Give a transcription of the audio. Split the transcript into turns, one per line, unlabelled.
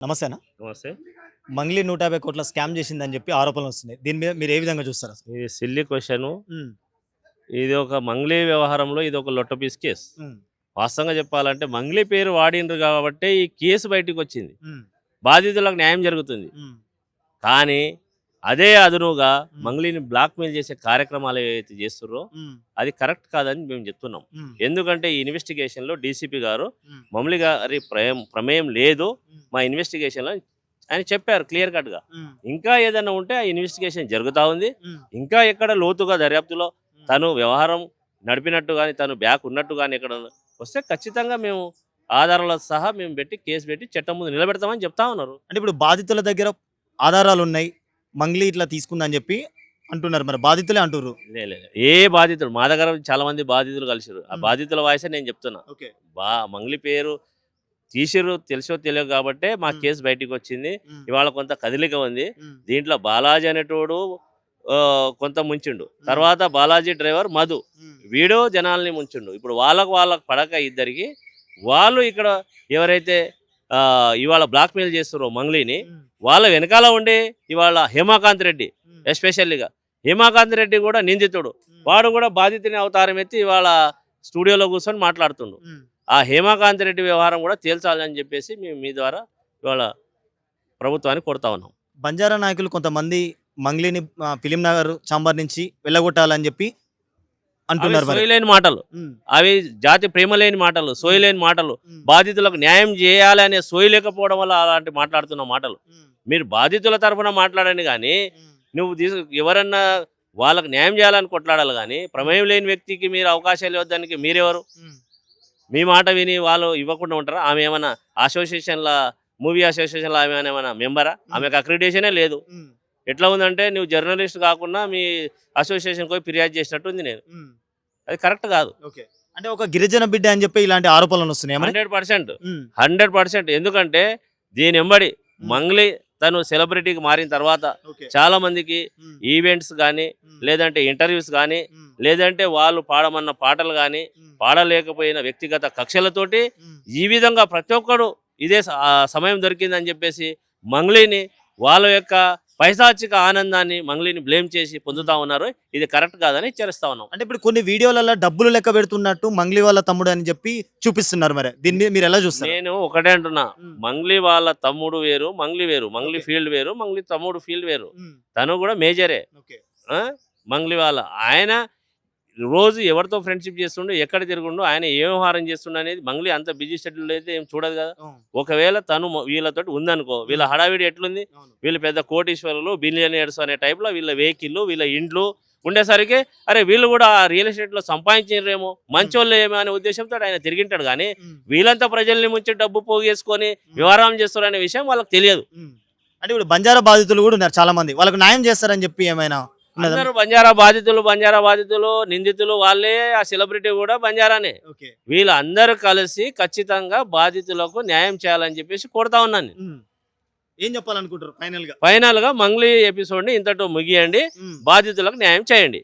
నమస్తేనా?
నమస్తే.
మంగ్లీ 150 కోట్ల స్కామ్ చేసిందని చెప్పి ఆరోపణలు వస్తున్నాయి. దీని మీద మీరు ఏ విధంగా చూస్తారు అసలు?
ఇది సిల్లీ క్వెషను.
హ్మ్.
ఇది ఒక మంగ్లీ వ్యవహారంలో ఇది ఒక లొట్ట పీస్ కేసు.
హ్మ్.
వాస్తవంగా చెప్పాలంటే మంగ్లీ పేరు వాడిండ్రు కాబట్టే ఈ కేసు బయటికొచ్చింది.
హ్మ్.
బాధితులకు న్యాయం జరుగుతుంది.
హ్మ్.
కానీ అదే అదునుగా
హ్మ్.
మంగ్లీని బ్లాక్‌మెయిల్ చేసే కార్యక్రమాలు ఏవైతే చేస్తుర్రో
హ్మ్.
అది కరెక్ట్ కాదని మేము చెప్తున్నాం.
హ్మ్.
ఎందుకంటే ఈ ఇన్వెస్టిగేషన్‌లో డీసీపీ గారు
హ్మ్.
మంగ్లీ గారి ప్రమేయం లేదు.
హ్మ్.
మా ఇన్వెస్టిగేషన్‌లో ఆయన చెప్పారు క్లియర్ కట్‌గా.
హ్మ్.
ఇంకా ఏదైనా ఉంటే ఆ ఇన్వెస్టిగేషన్ జరుగుతా ఉంది.
హ్మ్.
ఇంకా ఎక్కడ లోతుగా దర్యాప్తులో
హ్మ్.
తను వ్యవహారం నడిపినట్టు గాని, తను బ్యాక్ ఉన్నట్టు గాని ఎక్కడన్నా వస్తే ఖచ్చితంగా మేము ఆధారాలతో సహా మేము పెట్టి కేసు పెట్టి చట్టం ముందు నిలబెడతామని చెప్తా ఉన్నారు.
అంటే ఇప్పుడు బాధితుల దగ్గర ఆధారాలున్నాయి. మంగ్లీ ఇట్లా తీసుకుందని చెప్పి అంటున్నారు. మరి బాధితులే అంటుర్రు.
లేదు. ఏ బాధితులు మా దగ్గర చాలా మంది బాధితులు కలిసిర్రు. ఆ
హ్మ్.
బాధితుల వాయిసే నేను చెప్తున్నా.
ఓకే.
మంగ్లీ పేరు తీసిర్రు తెలుసో తెలియకో కాబట్టే మా
హ్మ్.
కేసు బయటికొచ్చింది.
హ్మ్.
ఇవాళ కొంత కదలిక ఉంది.
హ్మ్.
దీంట్లో బాలాజీ అనేటోడు కొంత ముంచిండు.
హ్మ్.
తర్వాత బాలాజీ డ్రైవర్ మధు.
హ్మ్.
వీడు జనాల్ని ముంచిండు. ఇప్పుడు వాళ్ళకి పడక ఇద్దరికి వాళ్ళు ఇక్కడ ఎవరైతే ఇవాళ బ్లాక్‌మెయిల్ చేస్తుర్రో మంగ్లీని
హ్మ్.
వాళ్ళ వెనకాల ఉండి ఇవాళ హేమాకాంత్ రెడ్డి
హ్మ్.
ఎస్పెషల్లీగా హేమాకాంత్ రెడ్డి కూడా నిందితుడు.
హ్మ్.
వాడు కూడా బాధితుని అవతారం ఎత్తి ఇవాళ స్టూడియోలో కూర్చొని మాట్లాడుతుండు.
హ్మ్.
ఆ హేమాకాంత్ రెడ్డి వ్యవహారం కూడా తేల్చాలని చెప్పేసి మేము మీ ద్వారా ఇవాళ ప్రభుత్వాన్ని కోరుతా ఉన్నాం.
బంజారా నాయకులు కొంతమంది మంగ్లీని ఫిలిం నగర్ చాంబర్ నుంచి వెళ్ళగొట్టాలని చెప్పి
అవి
అంటున్నారు మరి.
సోయలేని మాటలు.
హ్మ్.
అవి జాతి ప్రేమ లేని మాటలు,
హ్మ్.
సోయలేని మాటలు.
హ్మ్.
బాధితులకు న్యాయం చేయాలి అనే సోయి లేకపోవడం వల్ల అలాంటి మాట్లాడుతున్న మాటలు.
హ్మ్.
మీరు బాధితుల తరఫున మాట్లాడండి గానీ,
హ్మ్.
నువ్వు ఎవరన్నా వాళ్ళకి న్యాయం చేయాలని కొట్లాడాలి గానీ, ప్రమేయం లేని వ్యక్తికి మీరు అవకాశాలు ఇవ్వడానికి మీరెవరు?
హ్మ్.
మీ మాట విని వాళ్ళు ఇవ్వకుండా ఉంటారా? ఆమె ఏమన్నా మూవీ అసోసియేషన్‌లో ఆమె ఏమన్నా మెంబరా?
హ్మ్.
ఆమెకు అక్రిడిటేషనే లేదు.
హ్మ్.
ఎట్లా ఉందంటే నువ్వు జర్నలిస్ట్ కాకుండా మీ అసోసియేషన్‌కి పోయి ఫిర్యాదు చేసినట్టుంది నేను.
హ్మ్.
అది కరెక్ట్ కాదు.
ఓకే. అంటే ఒక గిరిజన బిడ్డ అని చెప్పి ఇలాంటి ఆరోపణలొస్తున్నాయా మరి?
100%
హ్మ్.
100% ఎందుకంటే దీనెంబడి
హ్మ్.
మంగ్లీ తను సెలబ్రిటీకి మారిన తర్వాత
ఓకే.
చాలా మందికి
హ్మ్.
ఈవెంట్స్ గానీ,
హ్మ్.
లేదంటే ఇంటర్వ్యూస్ గానీ,
హ్మ్.
లేదంటే వాళ్ళు పాడమన్న పాటలు గానీ,
హ్మ్.
పాడలేకపోయిన వ్యక్తిగత కక్షలతోటి
హ్మ్.
ఈ విధంగా ప్రతి ఒక్కడు ఇదే సమయం దొరికిందని చెప్పేసి మంగ్లీని వాళ్ళ యొక్క పైశాచిక ఆనందాన్ని మంగ్లీని బ్లేమ్ చేసి
హ్మ్.
పొందుతా ఉన్నారు. ఇది కరెక్ట్ కాదని హెచ్చరిస్తా ఉన్నాం.
అంటే ఇప్పుడు కొన్ని వీడియోలలో డబ్బులు లెక్క పెడుతున్నట్టు మంగ్లీ వాళ్ళ తమ్ముడు అని చెప్పి చూపిస్తున్నారు మరి. దీని మీద మీరెలా చూస్తారు?
నేను ఒకటే అంటున్నా.
హ్మ్.
మంగ్లీ వాళ్ళ తమ్ముడు వేరు, మంగ్లీ వేరు. మంగ్లీ
ఓకే.
ఫీల్డ్ వేరు, మంగ్లీ తమ్ముడు ఫీల్డ్ వేరు.
హ్మ్.
తను కూడా మేజరే.
ఓకే.
ఆ! మంగ్లీ ఆయన రోజు ఎవరితో ఫ్రెండ్‌షిప్ చేస్తుండు, ఎక్కడ తిరుగుండు, ఆయన ఏ వ్యవహారం చేస్తుండు అనేది మంగ్లీ అంత బిజీ షెడ్యూల్ అయితే ఏం చూడదు కదా!
అవును.
ఒకవేళ తను వీళ్ళతోటి ఉందనుకో, వీళ్ళ
హ్మ్.
హడావిడి ఎట్లుంది?
అవును.
వీళ్ళు పెద్ద కోటీశ్వరులు, బిలియనీర్స్ అనే టైప్‌లో వీళ్ళ వెహికల్లు, వీళ్ళ ఇండ్లు ఉండేసరికి అరే! వీళ్ళు కూడా రియల్ ఎస్టేట్‌లో సంపాదించిండ్రేమో,
హ్మ్.
మంచోళ్ళేమో అనే ఉద్దేశంతోటి ఆయన తిరిగింటాడు గానీ,
హ్మ్.
వీళ్ళంతా ప్రజల్ని ముంచి డబ్బు పోగేసుకొని
హ్మ్.
వ్యవహారం చేస్తున్నారనే విషయం వాళ్ళకి తెలియదు.
హ్మ్. అంటే ఇప్పుడు బంజారా బాధితులు గూడా ఉన్నారు చాలా మంది. వాళ్ళకి న్యాయం చేస్తారని చెప్పి ఏమైనా ఉన్నదా?
అందరూ బంజారా బాధితులు, నిందితులు వాళ్ళే. ఆ సెలబ్రిటీ కూడా బంజారానే.
ఓకే.
వీళ్ళందరూ కలిసి ఖచ్చితంగా బాధితులకు న్యాయం చేయాలని చెప్పేసి కోరుతా ఉన్నాను నేను.
హ్మ్. ఏం చెప్పాలనుకుంటారు ఫైనల్‌గా?
ఫైనల్‌గా మంగ్లీ ఎపిసోడ్‌ని ఇంతటితో ముగియండి.
హ్మ్.
బాధితులకు న్యాయం చేయండి.